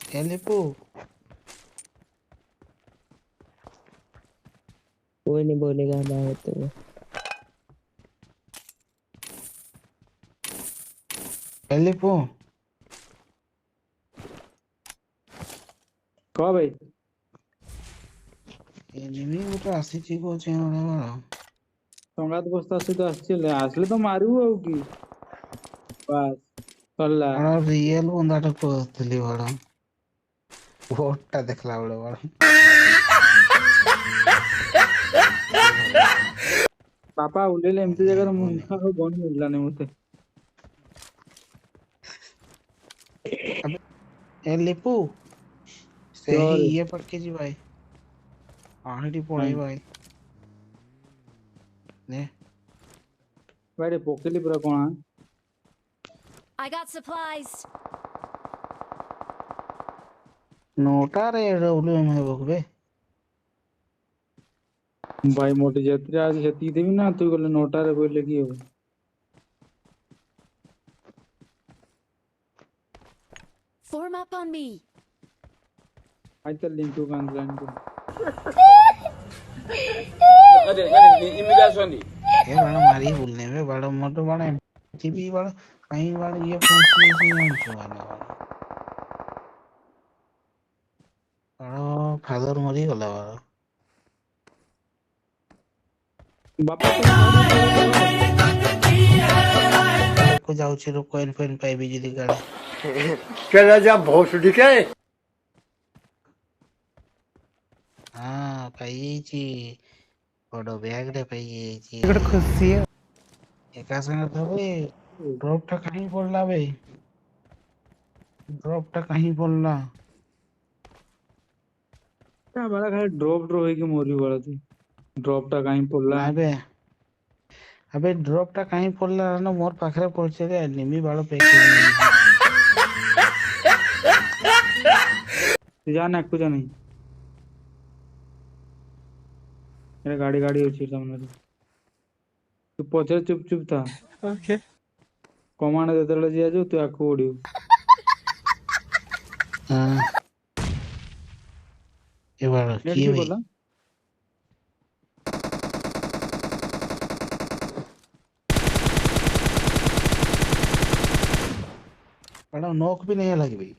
ए लिपू कोई नहीं बोलेगा ना हो तो। ए लिपू कह भाई एनिमी गोटे आसीची कोचे वाला संगात बस्ता सहित आसले आसले तो मारिबू आउ की बस सरला बड़ा रियल बंदाटा कहतली बड़ा वोटटा देखला बड़ा बड़ा बापा उलेले एमती जगह मुंडा हो बन मिलला ने मते अबे ए लिपू सही क्यों ये पढ़ के जी भाई आहड़ी पढ़ाई भाई ने भाई पोकेली पूरा कोना I got supplies. नोटा रे डब्ल्यू एम है बकबे भाई मोटी जत्रा आज जती देबी ना तू गले नोटा रे कोइले की हो Form up on me. आज चल लिंक टू कान लाइन को इमिग्रेशन दी ये बड़ा मारी बोलने में बड़ा मोटो बड़ा टीवी बड़ा कहीं बड़ा ये फोन से नहीं चुवाना बड़ा फादर मरी गला बड़ा बापा को जाऊ छिरो कोइन फोन पाई बिजली गाड़ी केला जा भोसडी के हाँ पाई छी बड़ो बैग रे पाई छी बड़ खुशी है एका संग तो बे ड्रॉप टा कहीं पड़ला बे ड्रॉप टा कहीं पड़ला क्या बड़ा खाली ड्रॉप ड्रॉप है कि मोरी बड़ा थी ड्रॉप टा कहीं पड़ला अबे अबे ड्रॉप टा कहीं पड़ला ना मोर पाखरे पहुंचे रे निमी बाड़ो पैकिंग जाना कुछ नहीं मेरे गाड़ी गाड़ी हो सामने तू पछे चुप चुप था ओके कमांड देते जिया जो तू आखु ओडियो हां ये बाड़ो नेट की की भाई बोला बड़ा नोक भी नहीं लगी भाई